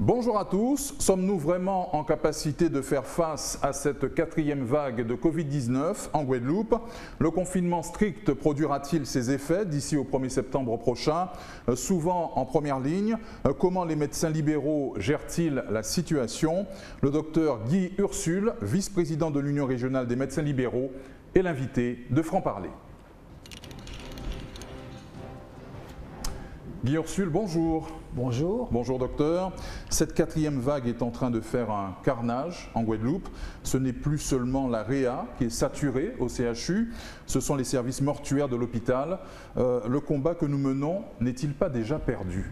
Bonjour à tous, sommes-nous vraiment en capacité de faire face à cette quatrième vague de Covid-19 en Guadeloupe? Le confinement strict produira-t-il ses effets d'ici au 1er septembre prochain? Souvent en première ligne, comment les médecins libéraux gèrent-ils la situation? Le docteur Guy Ursule, vice-président de l'Union régionale des médecins libéraux, est l'invité de Franc-Parler. Guy Ursule, bonjour. Bonjour. Bonjour docteur. Cette quatrième vague est en train de faire un carnage en Guadeloupe. Ce n'est plus seulement la réa qui est saturée au CHU, ce sont les services mortuaires de l'hôpital. Le combat que nous menons n'est-il pas déjà perdu?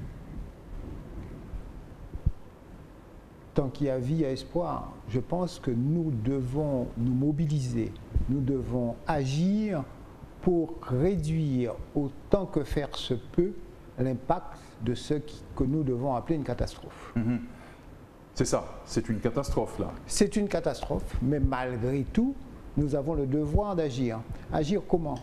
Tant qu'il y a vie, il y a espoir. Je pense que nous devons nous mobiliser, nous devons agir pour réduire autant que faire se peut l'impact de ce que nous devons appeler une catastrophe. C'est ça, c'est une catastrophe là. C'est une catastrophe, mais malgré tout, nous avons le devoir d'agir. Agir comment?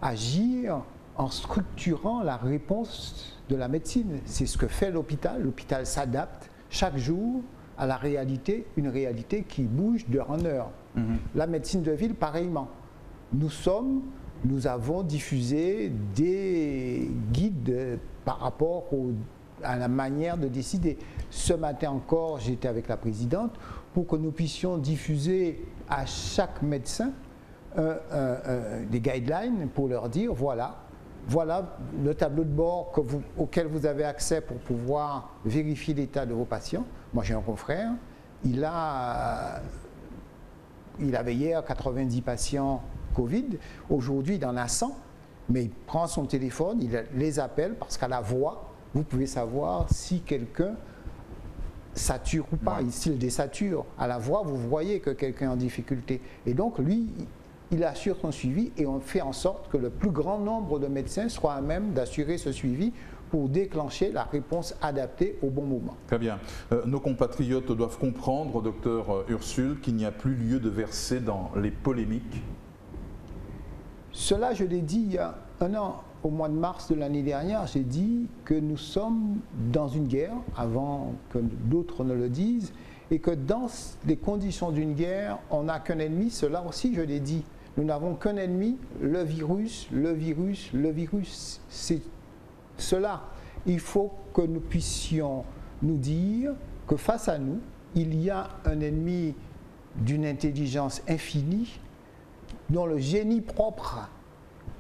Agir en structurant la réponse de la médecine. C'est ce que fait l'hôpital. L'hôpital s'adapte chaque jour à la réalité, une réalité qui bouge d'heure en heure. La médecine de ville, pareillement. Nous avons diffusé des guides par rapport à la manière de décider. Ce matin encore, j'étais avec la présidente pour que nous puissions diffuser à chaque médecin des guidelines pour leur dire voilà le tableau de bord auquel vous avez accès pour pouvoir vérifier l'état de vos patients. Moi, j'ai un confrère, il avait hier 90 patients Covid, aujourd'hui il en a 100, mais il prend son téléphone, il les appelle parce qu'à la voix, vous pouvez savoir si quelqu'un sature ou pas, s'il désature. À la voix, vous voyez que quelqu'un est en difficulté. Et donc lui, il assure son suivi et on fait en sorte que le plus grand nombre de médecins soient à même d'assurer ce suivi pour déclencher la réponse adaptée au bon moment. Très bien. Nos compatriotes doivent comprendre, docteur Ursule, qu'il n'y a plus lieu de verser dans les polémiques. Cela, je l'ai dit il y a un an, au mois de mars de l'année dernière, j'ai dit que nous sommes dans une guerre, avant que d'autres ne le disent, et que dans les conditions d'une guerre, on n'a qu'un ennemi, cela aussi je l'ai dit. Nous n'avons qu'un ennemi, le virus, le virus, le virus. C'est cela. Il faut que nous puissions nous dire que face à nous, il y a un ennemi d'une intelligence infinie, dont le génie propre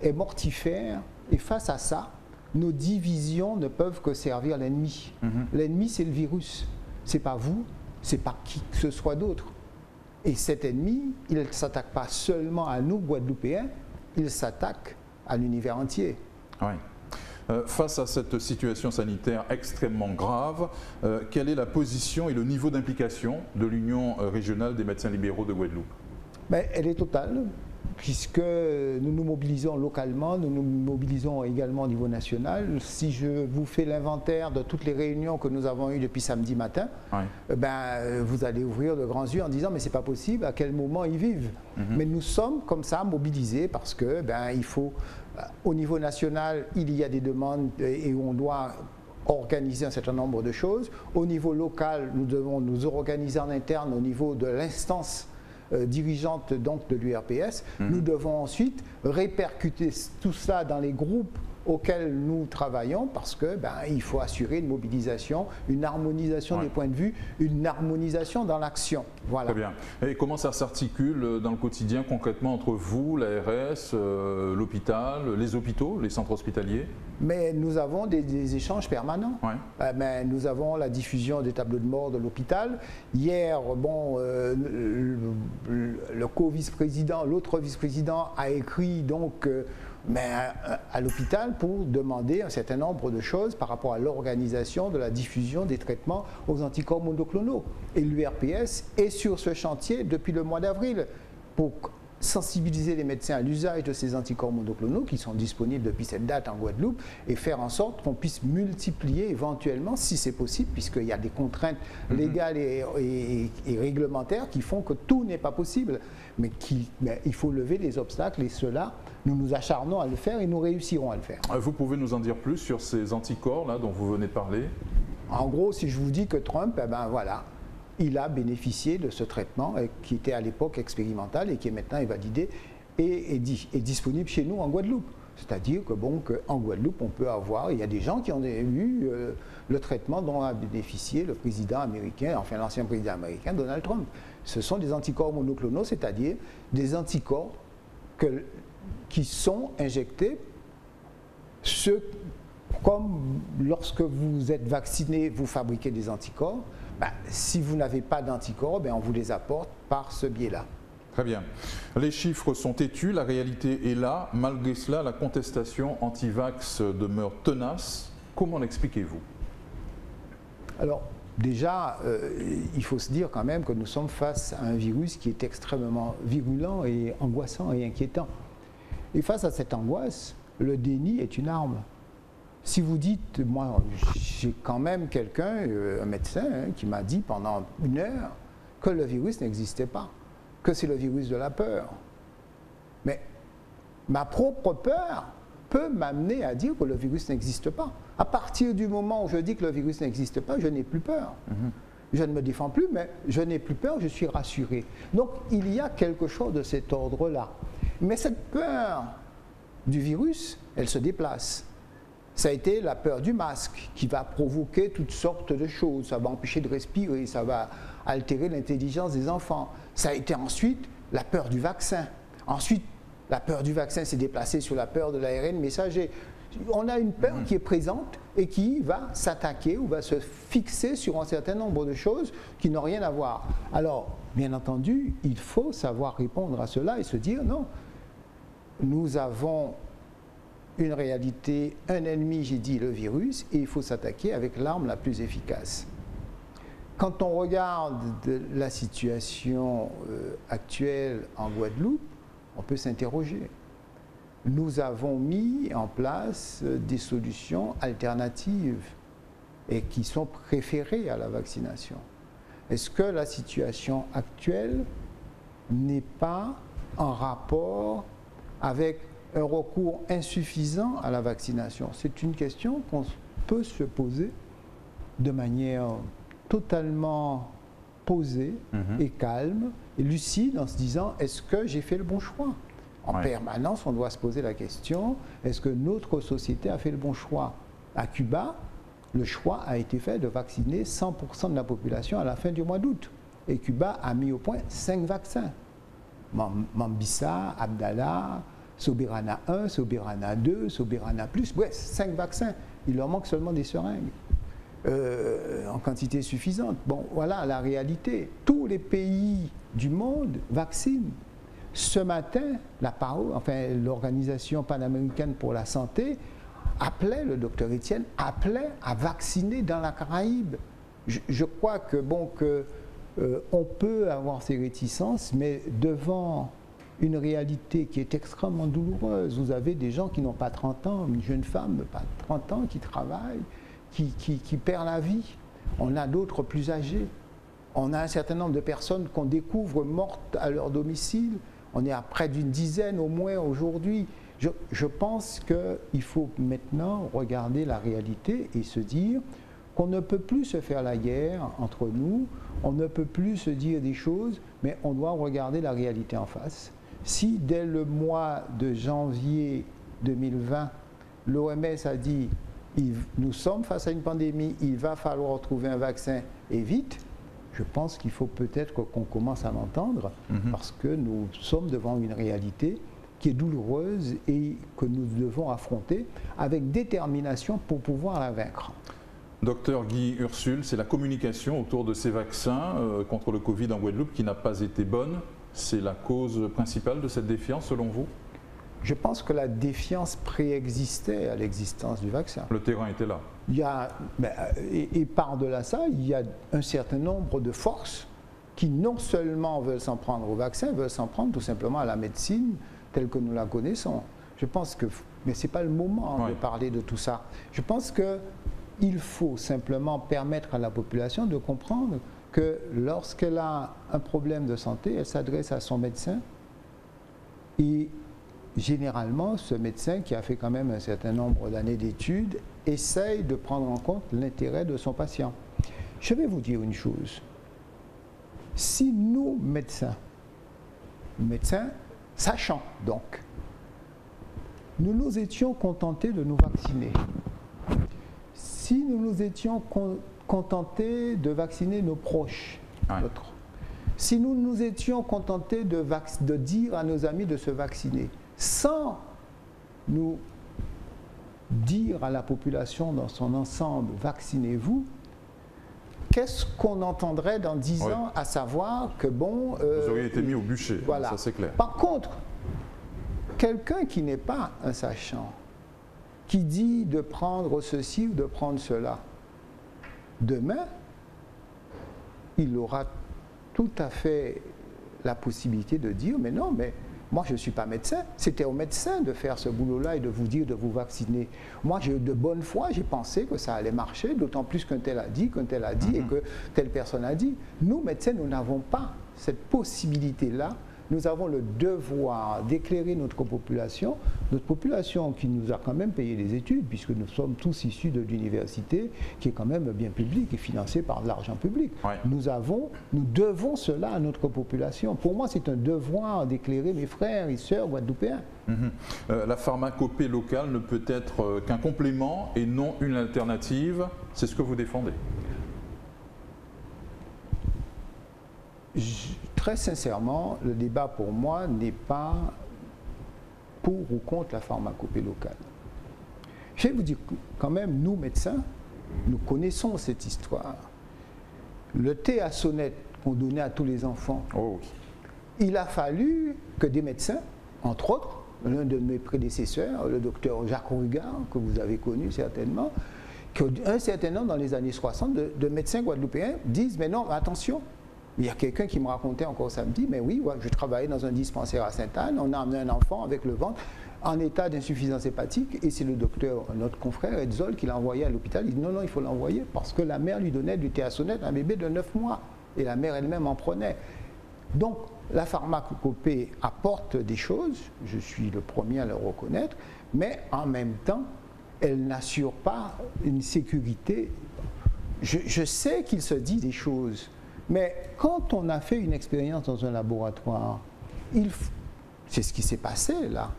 est mortifère, et face à ça, nos divisions ne peuvent que servir l'ennemi. L'ennemi, c'est le virus. C'est pas vous, c'est pas qui que ce soit d'autre. Et cet ennemi, il ne s'attaque pas seulement à nous, Guadeloupéens, il s'attaque à l'univers entier. Oui. Face à cette situation sanitaire extrêmement grave, quelle est la position et le niveau d'implication de l'Union régionale des médecins libéraux de Guadeloupe? Elle est totale, puisque nous nous mobilisons localement, nous nous mobilisons également au niveau national. Si je vous fais l'inventaire de toutes les réunions que nous avons eues depuis samedi matin, vous allez ouvrir de grands yeux en disant mais c'est pas possible, à quel moment ils vivent. Mais nous sommes comme ça mobilisés parce que il faut, au niveau national, il y a des demandes et on doit organiser un certain nombre de choses. Au niveau local, nous devons nous organiser en interne au niveau de l'instance dirigeante donc de l'URPS. Nous devons ensuite répercuter tout ça dans les groupes auxquels nous travaillons parce que il faut assurer une mobilisation, une harmonisation des points de vue, une harmonisation dans l'action. Voilà. Très bien. Et comment ça s'articule dans le quotidien concrètement entre vous, l'ARS, l'hôpital, les hôpitaux, les centres hospitaliers? Mais nous avons des échanges permanents. Nous avons la diffusion des tableaux de bord de l'hôpital. Hier, le co-vice-président, l'autre vice-président a écrit donc à l'hôpital pour demander un certain nombre de choses par rapport à l'organisation de la diffusion des traitements aux anticorps monoclonaux. Et l'URPS est sur ce chantier depuis le mois d'avril pour sensibiliser les médecins à l'usage de ces anticorps monoclonaux qui sont disponibles depuis cette date en Guadeloupe et faire en sorte qu'on puisse multiplier éventuellement, si c'est possible, puisqu'il y a des contraintes légales et réglementaires qui font que tout n'est pas possible, mais il faut lever les obstacles et cela, nous nous acharnons à le faire et nous réussirons à le faire. Vous pouvez nous en dire plus sur ces anticorps là dont vous venez de parler? En gros, si je vous dis que Trump, eh ben voilà, il a bénéficié de ce traitement qui était à l'époque expérimental et qui est maintenant invalidé et est disponible chez nous en Guadeloupe. C'est-à-dire que bon, qu'en Guadeloupe, on peut avoir, il y a des gens qui ont eu le traitement dont a bénéficié le président américain, enfin l'ancien président américain, Donald Trump. Ce sont des anticorps monoclonaux, c'est-à-dire des anticorps qui sont injectés, comme lorsque vous êtes vacciné, vous fabriquez des anticorps. Ben, si vous n'avez pas d'anticorps, ben, on vous les apporte par ce biais-là. Très bien. Les chiffres sont têtus, la réalité est là. Malgré cela, la contestation anti-vax demeure tenace. Comment l'expliquez-vous? Alors, déjà, il faut se dire quand même que nous sommes face à un virus qui est extrêmement virulent et angoissant et inquiétant. Et face à cette angoisse, le déni est une arme. Si vous dites, moi, j'ai quand même quelqu'un, un médecin, qui m'a dit pendant 1 heure que le virus n'existait pas, que c'est le virus de la peur. Mais ma propre peur peut m'amener à dire que le virus n'existe pas. À partir du moment où je dis que le virus n'existe pas, je n'ai plus peur. Je ne me défends plus, mais je n'ai plus peur, je suis rassuré. Donc il y a quelque chose de cet ordre-là. Mais cette peur du virus, elle se déplace. Ça a été la peur du masque qui va provoquer toutes sortes de choses. Ça va empêcher de respirer, ça va altérer l'intelligence des enfants. Ça a été ensuite la peur du vaccin. Ensuite, la peur du vaccin s'est déplacée sur la peur de l'ARN messager. On a une peur qui est présente et qui va s'attaquer ou va se fixer sur un certain nombre de choses qui n'ont rien à voir. Alors, bien entendu, il faut savoir répondre à cela et se dire non, nous avons une réalité, un ennemi, j'ai dit, le virus, et il faut s'attaquer avec l'arme la plus efficace. Quand on regarde la situation actuelle en Guadeloupe, on peut s'interroger. Nous avons mis en place des solutions alternatives et qui sont préférées à la vaccination. Est-ce que la situation actuelle n'est pas en rapport avec un recours insuffisant à la vaccination? C'est une question qu'on peut se poser de manière totalement posée et calme et lucide en se disant est-ce que j'ai fait le bon choix? En permanence, on doit se poser la question est-ce que notre société a fait le bon choix? À Cuba, le choix a été fait de vacciner 100% de la population à la fin du mois d'août. Et Cuba a mis au point 5 vaccins. Mambisa, Abdallah, Soberana 1, Soberana 2, Soberana Plus, bref, 5 vaccins. Il leur manque seulement des seringues en quantité suffisante. Bon, voilà la réalité. Tous les pays du monde vaccinent. Ce matin, l'Organisation panaméricaine pour la santé appelait, le docteur Etienne, appelait à vacciner dans la Caraïbe. Je crois que, bon, on peut avoir ces réticences, mais devant une réalité qui est extrêmement douloureuse. Vous avez des gens qui n'ont pas 30 ans, une jeune femme de pas 30 ans qui travaille, qui perd la vie. On a d'autres plus âgés. On a un certain nombre de personnes qu'on découvre mortes à leur domicile. On est à près d'une dizaine au moins aujourd'hui. Je pense qu'il faut maintenant regarder la réalité et se dire qu'on ne peut plus se faire la guerre entre nous, on ne peut plus se dire des choses, mais on doit regarder la réalité en face. Si dès le mois de janvier 2020, l'OMS a dit nous sommes face à une pandémie, il va falloir trouver un vaccin et vite, je pense qu'il faut peut-être qu'on commence à l'entendre parce que nous sommes devant une réalité qui est douloureuse et que nous devons affronter avec détermination pour pouvoir la vaincre. Docteur Guy Ursule, c'est la communication autour de ces vaccins contre le Covid en Guadeloupe qui n'a pas été bonne. C'est la cause principale de cette défiance selon vous? Je pense que la défiance préexistait à l'existence du vaccin. Le terrain était là. Et par-delà ça, il y a un certain nombre de forces qui non seulement veulent s'en prendre au vaccin, veulent s'en prendre tout simplement à la médecine telle que nous la connaissons. Je pense que, mais ce n'est pas le moment de parler de tout ça. Je pense qu'il faut simplement permettre à la population de comprendre que lorsqu'elle a un problème de santé, elle s'adresse à son médecin et généralement, ce médecin qui a fait quand même un certain nombre d'années d'études essaye de prendre en compte l'intérêt de son patient. Je vais vous dire une chose. Si nous, médecins sachants donc, nous nous étions contentés de nous vacciner, si nous nous étions contentés de vacciner nos proches, si nous nous étions contentés de dire à nos amis de se vacciner, sans nous dire à la population dans son ensemble, vaccinez-vous, qu'est-ce qu'on entendrait dans 10 ans, à savoir que bon... Vous auriez été mis au bûcher, voilà. Ça c'est clair. Par contre, quelqu'un qui n'est pas un sachant, qui dit de prendre ceci ou de prendre cela, demain, il aura tout à fait la possibilité de dire, mais non, mais moi je ne suis pas médecin, c'était au médecin de faire ce boulot-là et de vous dire de vous vacciner. Moi, de bonne foi, j'ai pensé que ça allait marcher, d'autant plus qu'un tel a dit, qu'un tel a dit et que telle personne a dit. Nous, médecins, nous n'avons pas cette possibilité-là. Nous avons le devoir d'éclairer notre population qui nous a quand même payé des études, puisque nous sommes tous issus de l'université, qui est quand même bien publique et financée par de l'argent public. Nous devons cela à notre population. Pour moi, c'est un devoir d'éclairer mes frères et sœurs guadeloupéens. La pharmacopée locale ne peut être qu'un complément et non une alternative. C'est ce que vous défendez. Très sincèrement, le débat pour moi n'est pas pour ou contre la pharmacopée locale. Je vais vous dire quand même, nous médecins, nous connaissons cette histoire. Le thé à sonnette qu'on donnait à tous les enfants, il a fallu que des médecins, entre autres, l'un de mes prédécesseurs, le docteur Jacques Rugard, que vous avez connu certainement, qu'un certain nombre dans les années 60 de médecins guadeloupéens disent, mais non, attention. Il y a quelqu'un qui me racontait encore samedi, mais oui, je travaillais dans un dispensaire à Sainte-Anne, on a amené un enfant avec le ventre en état d'insuffisance hépatique, et c'est le docteur, notre confrère Edzol, qui l'a envoyé à l'hôpital. Il dit non, il faut l'envoyer, parce que la mère lui donnait du thé à sonnette, un bébé de 9 mois, et la mère elle-même en prenait. Donc, la pharmacopée apporte des choses, je suis le premier à le reconnaître, mais en même temps, elle n'assure pas une sécurité. Je sais qu'il se dit des choses, mais quand on a fait une expérience dans un laboratoire, c'est ce qui s'est passé là.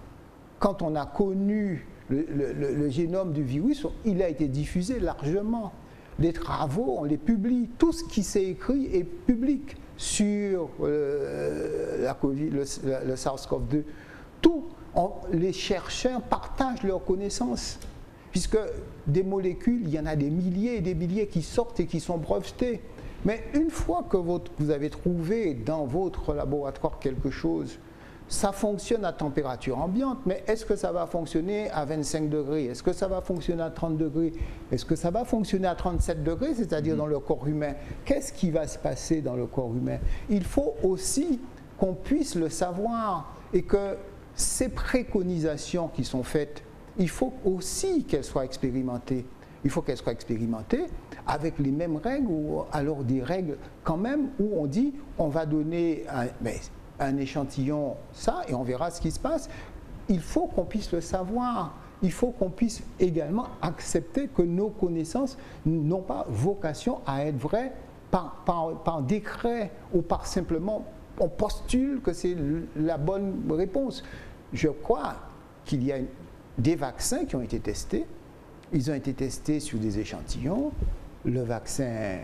Quand on a connu le génome du virus, il a été diffusé largement. Les travaux, on les publie. Tout ce qui s'est écrit est public sur la COVID, le SARS-CoV-2. Les chercheurs partagent leurs connaissances. Puisque des molécules, il y en a des milliers et des milliers qui sortent et qui sont brevetées. Mais une fois que vous avez trouvé dans votre laboratoire quelque chose, ça fonctionne à température ambiante, mais est-ce que ça va fonctionner à 25 degrés? Est-ce que ça va fonctionner à 30 degrés? Est-ce que ça va fonctionner à 37 degrés, c'est-à-dire dans le corps humain? Qu'est-ce qui va se passer dans le corps humain? Il faut aussi qu'on puisse le savoir et que ces préconisations qui sont faites, il faut aussi qu'elles soient expérimentées. Il faut qu'elles soient expérimentées avec les mêmes règles, ou alors des règles quand même où on dit on va donner un échantillon, ça, et on verra ce qui se passe. Il faut qu'on puisse le savoir. Il faut qu'on puisse également accepter que nos connaissances n'ont pas vocation à être vraies par décret ou par simplement on postule que c'est la bonne réponse. Je crois qu'il y a des vaccins qui ont été testés. Ils ont été testés sur des échantillons. Le vaccin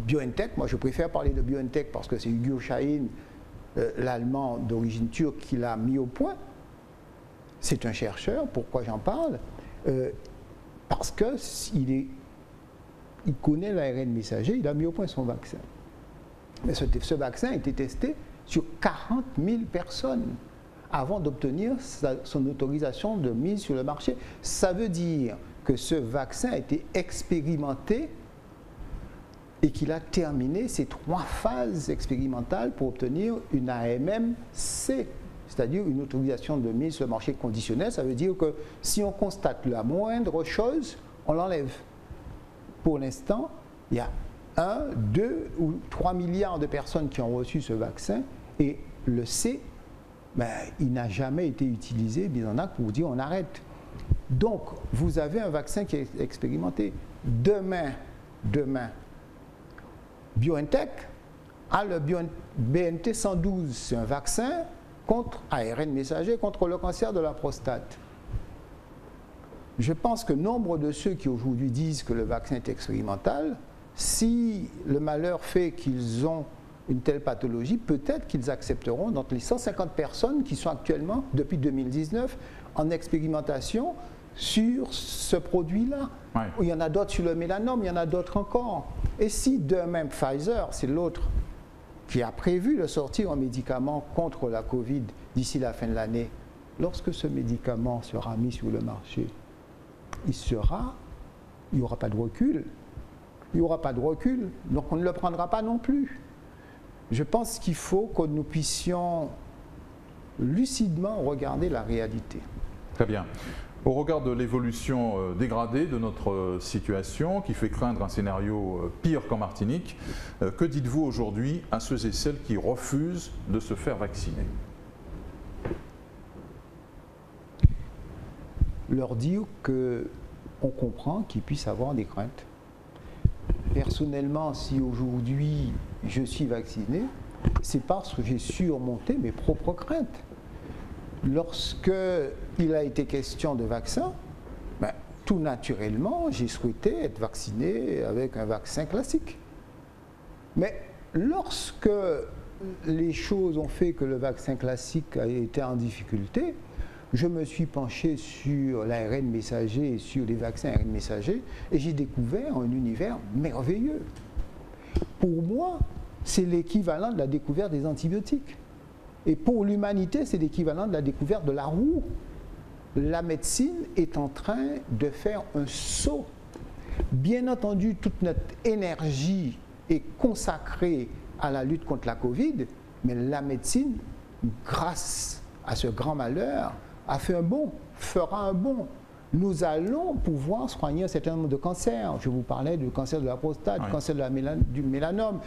BioNTech, moi je préfère parler de BioNTech parce que c'est Ugur Şahin, l'Allemand d'origine turque, qui l'a mis au point. C'est un chercheur. Pourquoi j'en parle? Parce qu'il connaît l'ARN messager, il a mis au point son vaccin. Mais ce vaccin a été testé sur 40 000 personnes avant d'obtenir son autorisation de mise sur le marché. Ça veut dire que ce vaccin a été expérimenté et qu'il a terminé ses 3 phases expérimentales pour obtenir une AMM-C, c'est-à-dire une autorisation de mise sur le marché conditionnelle. Ça veut dire que si on constate la moindre chose, on l'enlève. Pour l'instant, il y a 1, 2 ou 3 milliards de personnes qui ont reçu ce vaccin et le C ben, il n'a jamais été utilisé, mis en acte pour dire on arrête. Donc, vous avez un vaccin qui est expérimenté. Demain, BioNTech a le BNT 112. C'est un vaccin contre ARN messager, contre le cancer de la prostate. Je pense que nombre de ceux qui aujourd'hui disent que le vaccin est expérimental, si le malheur fait qu'ils ont une telle pathologie, peut-être qu'ils accepteront d'entre les 150 personnes qui sont actuellement, depuis 2019, en expérimentation sur ce produit-là. Ouais. Il y en a d'autres sur le mélanome, il y en a d'autres encore. Et si demain, Pfizer, c'est l'autre qui a prévu de sortir un médicament contre la Covid d'ici la fin de l'année, lorsque ce médicament sera mis sur le marché, il n'y aura pas de recul. Il n'y aura pas de recul, donc on ne le prendra pas non plus. Je pense qu'il faut que nous puissions lucidement regarder la réalité. Très bien. Au regard de l'évolution dégradée de notre situation, qui fait craindre un scénario pire qu'en Martinique, que dites-vous aujourd'hui à ceux et celles qui refusent de se faire vacciner? Leur dire qu'on comprend qu'ils puissent avoir des craintes. Personnellement, si aujourd'hui je suis vacciné, c'est parce que j'ai surmonté mes propres craintes. Lorsqu'il a été question de vaccin, ben, tout naturellement, j'ai souhaité être vacciné avec un vaccin classique. Mais lorsque les choses ont fait que le vaccin classique a été en difficulté, je me suis penché sur l'ARN messager et sur les vaccins ARN messager et j'ai découvert un univers merveilleux. Pour moi, c'est l'équivalent de la découverte des antibiotiques. Et pour l'humanité, c'est l'équivalent de la découverte de la roue. La médecine est en train de faire un saut. Bien entendu, toute notre énergie est consacrée à la lutte contre la Covid, mais la médecine, grâce à ce grand malheur, a fait un bond, fera un bond. Nous allons pouvoir soigner un certain nombre de cancers. Je vous parlais du cancer de la prostate, du cancer du mélanome.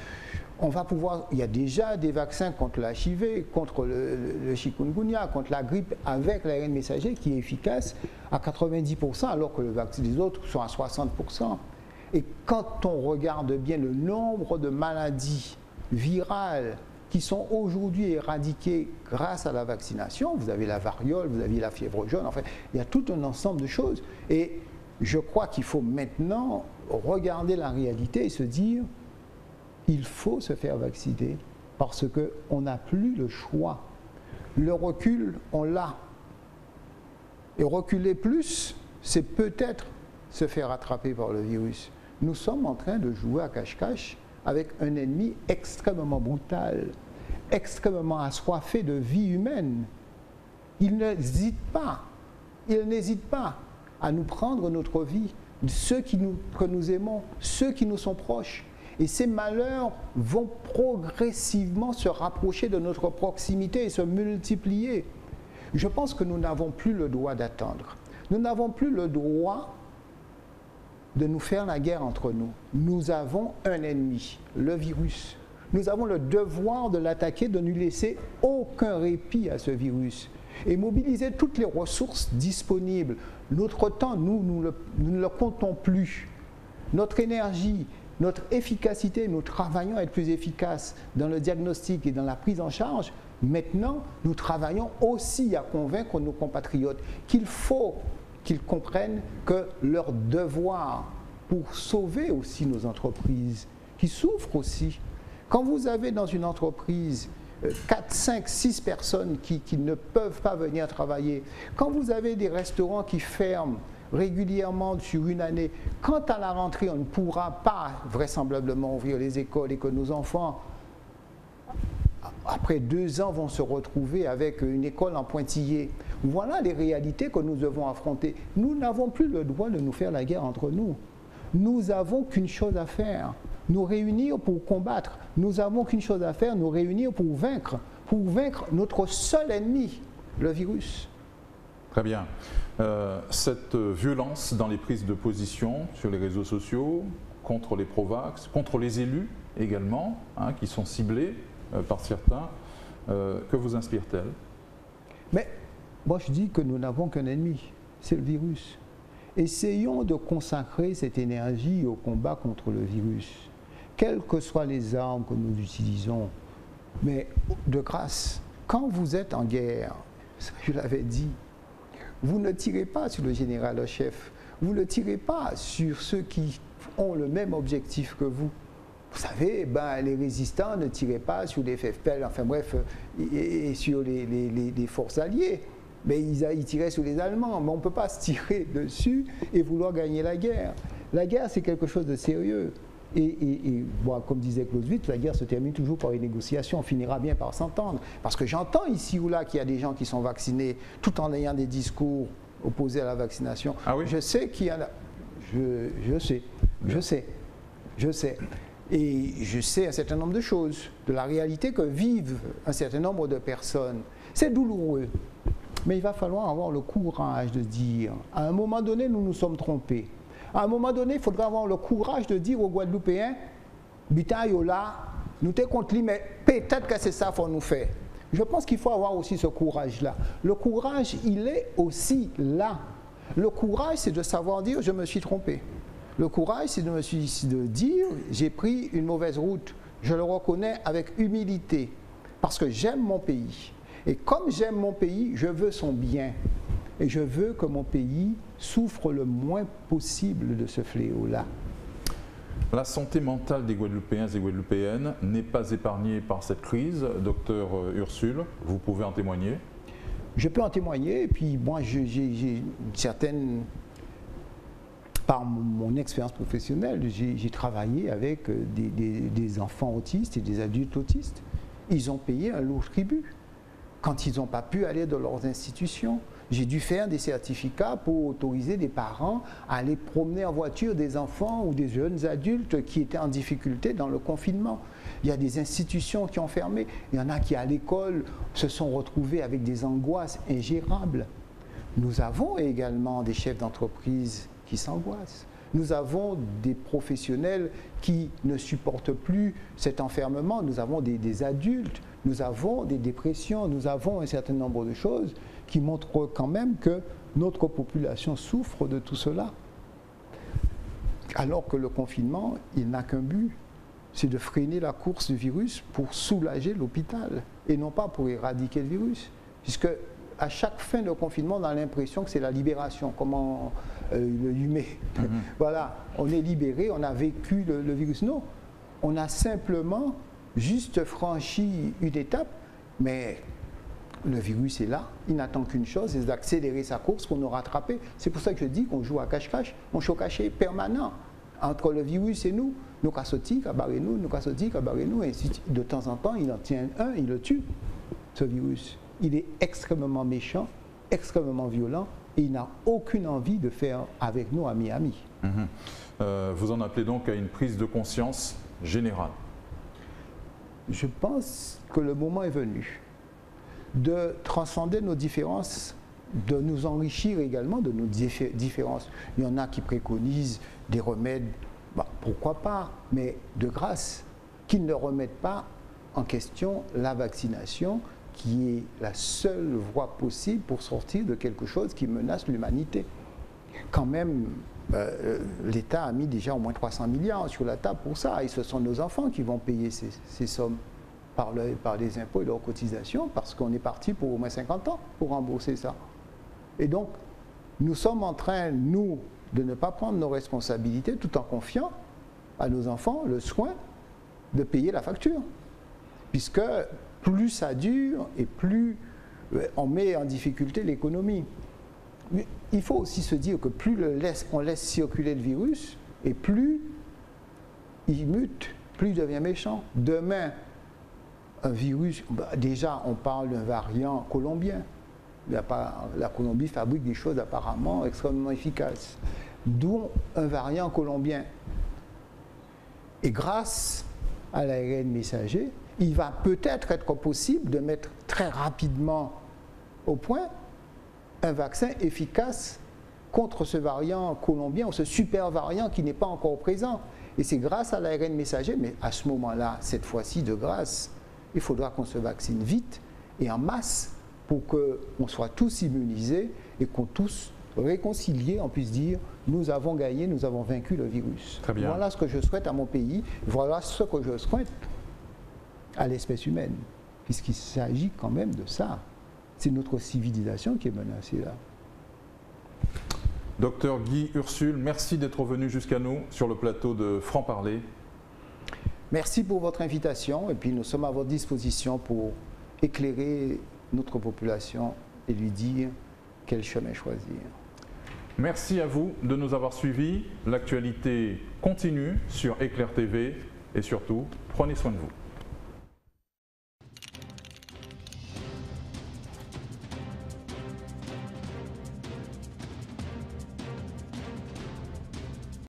On va pouvoir, il y a déjà des vaccins contre l'HIV, contre le chikungunya, contre la grippe avec l'ARN messager qui est efficace à 90%, alors que les autres sont à 60%. Et quand on regarde bien le nombre de maladies virales qui sont aujourd'hui éradiquées grâce à la vaccination, vous avez la variole, vous avez la fièvre jaune, enfin, il y a tout un ensemble de choses. Et je crois qu'il faut maintenant regarder la réalité et se dire il faut se faire vacciner parce qu'on n'a plus le choix. Le recul, on l'a. Et reculer plus, c'est peut-être se faire attraper par le virus. Nous sommes en train de jouer à cache-cache avec un ennemi extrêmement brutal, extrêmement assoiffé de vie humaine. Il n'hésite pas à nous prendre notre vie, ceux que nous aimons, ceux qui nous sont proches. Et ces malheurs vont progressivement se rapprocher de notre proximité et se multiplier. Je pense que nous n'avons plus le droit d'attendre. Nous n'avons plus le droit de nous faire la guerre entre nous. Nous avons un ennemi, le virus. Nous avons le devoir de l'attaquer, de ne lui laisser aucun répit à ce virus. Et mobiliser toutes les ressources disponibles. Notre temps, nous ne le comptons plus. Notre énergie, notre efficacité, nous travaillons à être plus efficaces dans le diagnostic et dans la prise en charge. Maintenant, nous travaillons aussi à convaincre nos compatriotes qu'il faut qu'ils comprennent que leur devoir pour sauver aussi nos entreprises, qui souffrent aussi. Quand vous avez dans une entreprise 4, 5, 6 personnes qui ne peuvent pas venir travailler, quand vous avez des restaurants qui ferment régulièrement sur une année, quand à la rentrée on ne pourra pas vraisemblablement ouvrir les écoles et que nos enfants, après 2 ans, vont se retrouver avec une école en pointillé. Voilà les réalités que nous devons affronter. Nous n'avons plus le droit de nous faire la guerre entre nous. Nous n'avons qu'une chose à faire, nous réunir pour combattre. Nous n'avons qu'une chose à faire, nous réunir pour vaincre notre seul ennemi, le virus. Très bien. Cette violence dans les prises de position sur les réseaux sociaux, contre les pro-vax, contre les élus également, qui sont ciblés par certains, que vous inspire-t-elle? Mais moi, je dis que nous n'avons qu'un ennemi, c'est le virus. Essayons de consacrer cette énergie au combat contre le virus, quelles que soient les armes que nous utilisons. Mais de grâce, quand vous êtes en guerre, je l'avais dit, vous ne tirez pas sur le général en chef, vous ne tirez pas sur ceux qui ont le même objectif que vous. Vous savez, les résistants ne tiraient pas sur les FFPL, enfin bref, et sur les forces alliées. Mais ils tiraient sur les Allemands. Mais on ne peut pas se tirer dessus et vouloir gagner la guerre. La guerre, c'est quelque chose de sérieux. Et bon, comme disait Clausewitz, la guerre se termine toujours par une négociation. On finira bien par s'entendre. Parce que j'entends ici ou là qu'il y a des gens qui sont vaccinés tout en ayant des discours opposés à la vaccination. Ah oui? Je sais qu'il y en a. Je sais. Et je sais un certain nombre de choses, de la réalité que vivent un certain nombre de personnes. C'est douloureux. Mais il va falloir avoir le courage de dire, à un moment donné, nous nous sommes trompés. À un moment donné, il faudra avoir le courage de dire aux Guadeloupéens, Bitayola, nous t'es contre lui, mais peut-être que c'est ça qu'il faut nous faire. Je pense qu'il faut avoir aussi ce courage-là. Le courage, il est aussi là. Le courage, c'est de savoir dire, je me suis trompé. Le courage, c'est de dire, j'ai pris une mauvaise route. Je le reconnais avec humilité, parce que j'aime mon pays. Et comme j'aime mon pays, je veux son bien. Et je veux que mon pays souffre le moins possible de ce fléau-là. La santé mentale des Guadeloupéens et Guadeloupéennes n'est pas épargnée par cette crise. Docteur Ursule, vous pouvez en témoigner? Je peux en témoigner, et puis moi, j'ai une certaine... Par mon expérience professionnelle, j'ai travaillé avec des enfants autistes et des adultes autistes. Ils ont payé un lourd tribut quand ils n'ont pas pu aller dans leurs institutions. J'ai dû faire des certificats pour autoriser des parents à aller promener en voiture des enfants ou des jeunes adultes qui étaient en difficulté dans le confinement. Il y a des institutions qui ont fermé. Il y en a qui, à l'école, se sont retrouvés avec des angoisses ingérables. Nous avons également des chefs d'entreprise qui s'angoissent. Nous avons des professionnels qui ne supportent plus cet enfermement. Nous avons des adultes, nous avons des dépressions, nous avons un certain nombre de choses qui montrent quand même que notre population souffre de tout cela. Alors que le confinement, il n'a qu'un but, c'est de freiner la course du virus pour soulager l'hôpital et non pas pour éradiquer le virus. Puisque à chaque fin de confinement, on a l'impression que c'est la libération, comment le humer. Voilà, on est libéré, on a vécu le virus. Non, on a simplement juste franchi une étape, mais le virus est là, il n'attend qu'une chose, c'est d'accélérer sa course pour nous rattraper. C'est pour ça que je dis qu'on joue à cache-cache, on joue caché permanent entre le virus et nous. Nous cassotiques, abarrez-nous, nous cassotiques, abarrez-nous, et de temps en temps, il en tient un, il le tue, ce virus. Il est extrêmement méchant, extrêmement violent, et il n'a aucune envie de faire avec nous à Miami. Vous en appelez donc à une prise de conscience générale? Je pense que le moment est venu de transcender nos différences, de nous enrichir également de nos différences. Il y en a qui préconisent des remèdes, pourquoi pas, mais de grâce, qui ne remettent pas en question la vaccination, qui est la seule voie possible pour sortir de quelque chose qui menace l'humanité. Quand même, l'État a mis déjà au moins 300 milliards sur la table pour ça, et ce sont nos enfants qui vont payer ces sommes par les impôts et leurs cotisations, parce qu'on est parti pour au moins 50 ans pour rembourser ça. Et donc, nous sommes en train, nous, de ne pas prendre nos responsabilités tout en confiant à nos enfants le soin de payer la facture. Puisque plus ça dure et plus on met en difficulté l'économie. Il faut aussi se dire que plus on laisse circuler le virus, et plus il mute, plus il devient méchant. Demain, un virus, déjà on parle d'un variant colombien. La Colombie fabrique des choses apparemment extrêmement efficaces. D'où un variant colombien. Et grâce à l'ARN messager, il va peut-être être possible de mettre très rapidement au point un vaccin efficace contre ce variant colombien ou ce super variant qui n'est pas encore présent. Et c'est grâce à l'ARN messager, mais à ce moment-là, cette fois-ci de grâce, il faudra qu'on se vaccine vite et en masse pour qu'on soit tous immunisés et qu'on tous réconciliés, on puisse dire nous avons gagné, nous avons vaincu le virus. Très bien. Voilà ce que je souhaite à mon pays, voilà ce que je souhaite à l'espèce humaine, puisqu'il s'agit quand même de ça. C'est notre civilisation qui est menacée là. Docteur Guy Ursule, merci d'être venu jusqu'à nous sur le plateau de Franc-Parler. Merci pour votre invitation et puis nous sommes à votre disposition pour éclairer notre population et lui dire quel chemin choisir. Merci à vous de nous avoir suivis. L'actualité continue sur Éclair TV et surtout, prenez soin de vous.